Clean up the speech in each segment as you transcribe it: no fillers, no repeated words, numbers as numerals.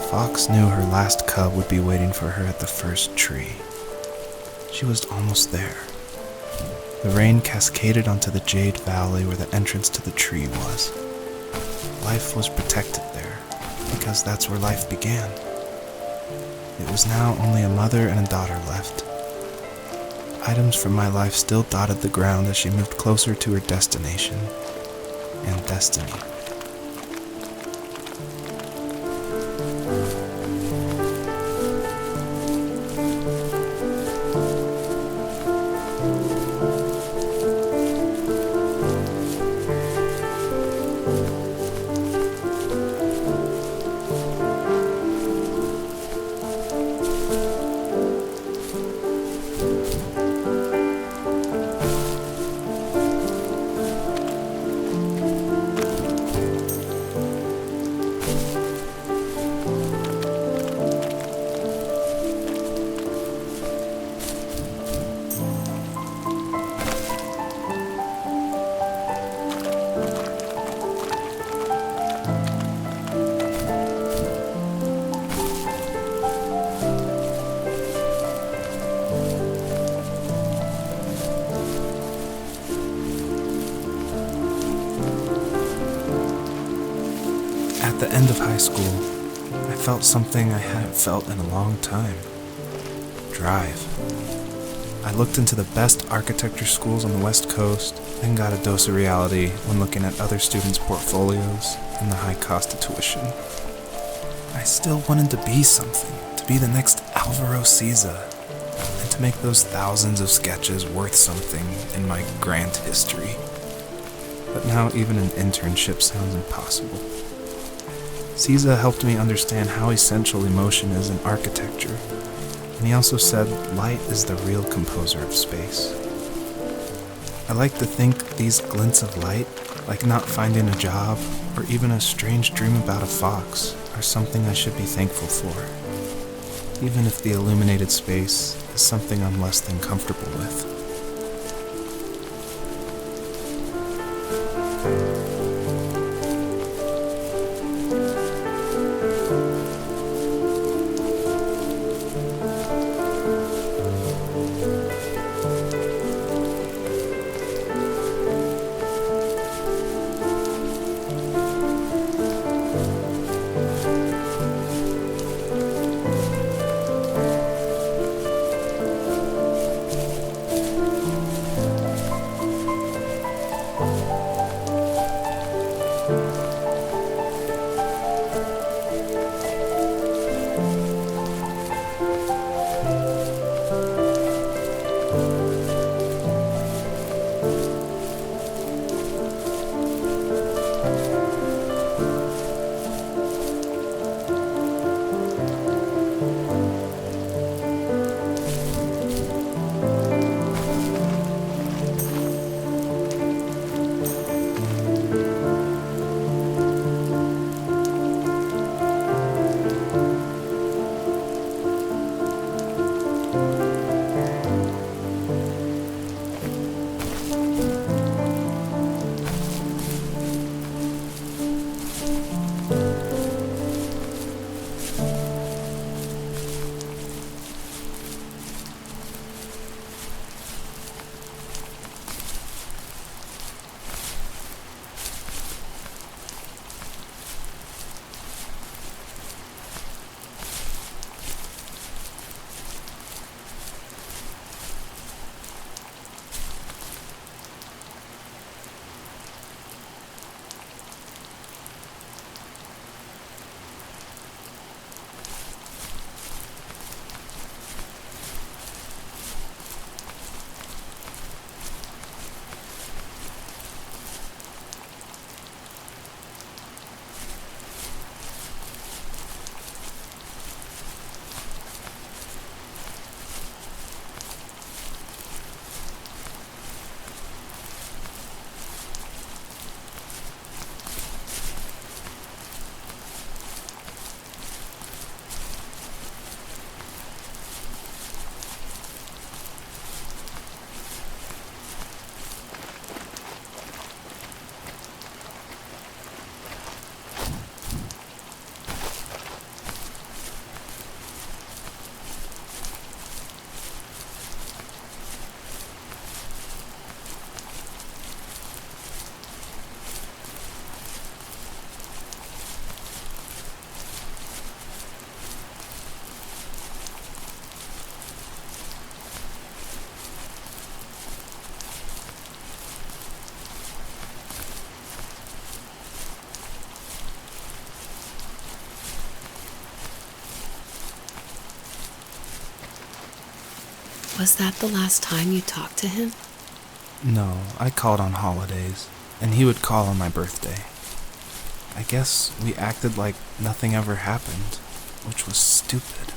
fox knew her last cub would be waiting for her at the first tree. She was almost there. The rain cascaded onto the jade valley where the entrance to the tree was. Life was protected there, because that's where life began. It was now only a mother and a daughter left. Items from my life still dotted the ground as she moved closer to her destination and destiny. At the end of high school, I felt something I hadn't felt in a long time. Drive. I looked into the best architecture schools on the West Coast and got a dose of reality when looking at other students' portfolios and the high cost of tuition. I still wanted to be something, to be the next Alvaro Siza, and to make those thousands of sketches worth something in my grand history. But now even an internship sounds impossible. Siza helped me understand how essential emotion is in architecture, and he also said light is the real composer of space. I like to think these glints of light, like not finding a job or even a strange dream about a fox, are something I should be thankful for, even if the illuminated space is something I'm less than comfortable with. Was that the last time you talked to him? No, I called on holidays, and he would call on my birthday. I guess we acted like nothing ever happened, which was stupid.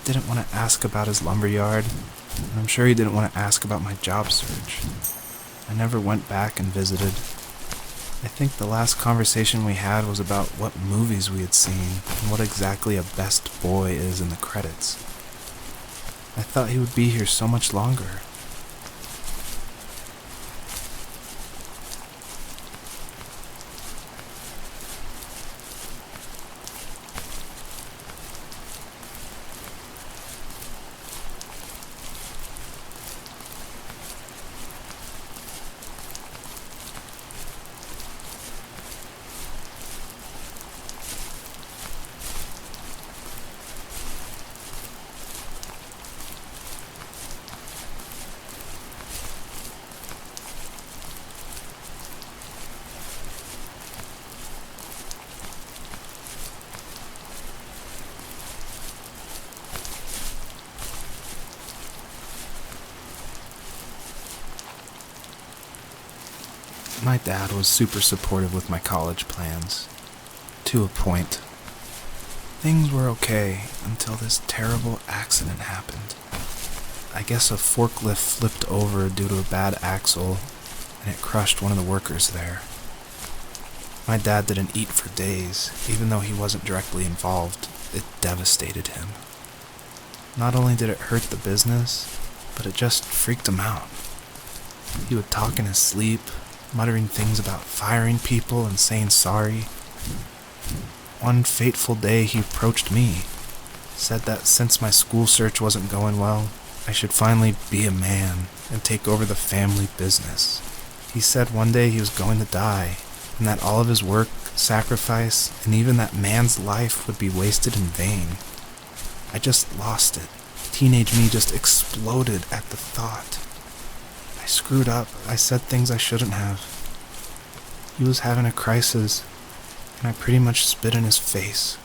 Didn't want to ask about his lumberyard, and I'm sure he didn't want to ask about my job search. I never went back and visited. I think the last conversation we had was about what movies we had seen and what exactly a best boy is in the credits. I thought he would be here so much longer. My dad was super supportive with my college plans. To a point. Things were okay until this terrible accident happened. I guess a forklift flipped over due to a bad axle, and it crushed one of the workers there. My dad didn't eat for days, even though he wasn't directly involved. It devastated him. Not only did it hurt the business, but it just freaked him out. He would talk in his sleep, muttering things about firing people and saying sorry. One fateful day he approached me, said that since my school search wasn't going well, I should finally be a man and take over the family business. He said one day he was going to die, and that all of his work, sacrifice, and even that man's life would be wasted in vain. I just lost it. Teenage me just exploded at the thought. I screwed up. I said things I shouldn't have. He was having a crisis, and I pretty much spit in his face.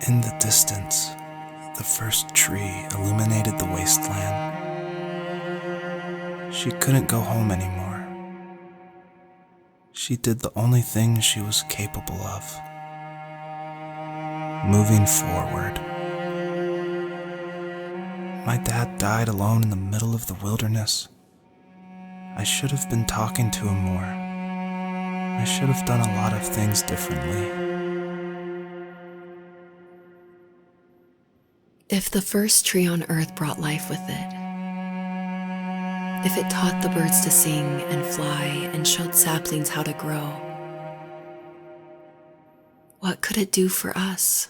In the distance, the first tree illuminated the wasteland. She couldn't go home anymore. She did the only thing she was capable of: moving forward. My dad died alone in the middle of the wilderness. I should have been talking to him more. I should have done a lot of things differently. If the first tree on earth brought life with it, if it taught the birds to sing and fly and showed saplings how to grow, what could it do for us?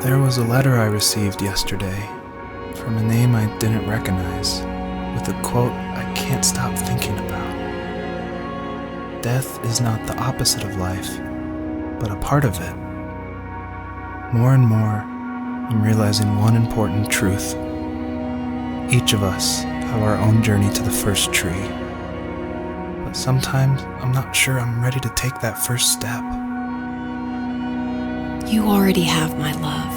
There was a letter I received yesterday from a name I didn't recognize, with a quote I can't stop thinking about. Death is not the opposite of life, but a part of it. More and more, I'm realizing one important truth. Each of us have our own journey to the first tree, but sometimes I'm not sure I'm ready to take that first step. You already have my love.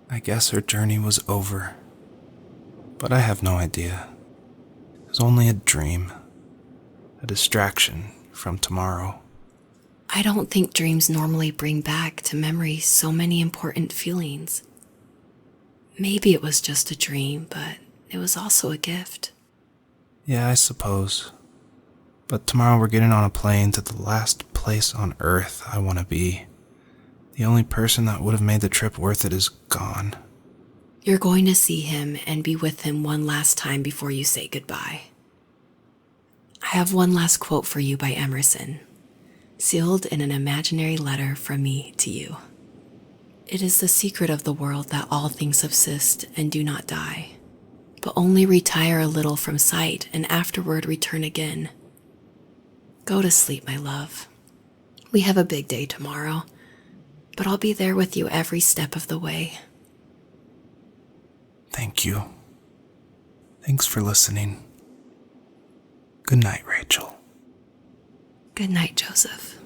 I guess her journey was over. But I have no idea. It was only a dream. A distraction from tomorrow. I don't think dreams normally bring back to memory so many important feelings. Maybe it was just a dream, but it was also a gift. Yeah, I suppose. But tomorrow we're getting on a plane to the last place on Earth I want to be. The only person that would have made the trip worth it is gone. You're going to see him and be with him one last time before you say goodbye. I have one last quote for you by Emerson, sealed in an imaginary letter from me to you. It is the secret of the world that all things subsist and do not die, but only retire a little from sight and afterward return again. Go to sleep, my love. We have a big day tomorrow, but I'll be there with you every step of the way. Thank you. Thanks for listening. Good night, Rachel. Good night, Joseph.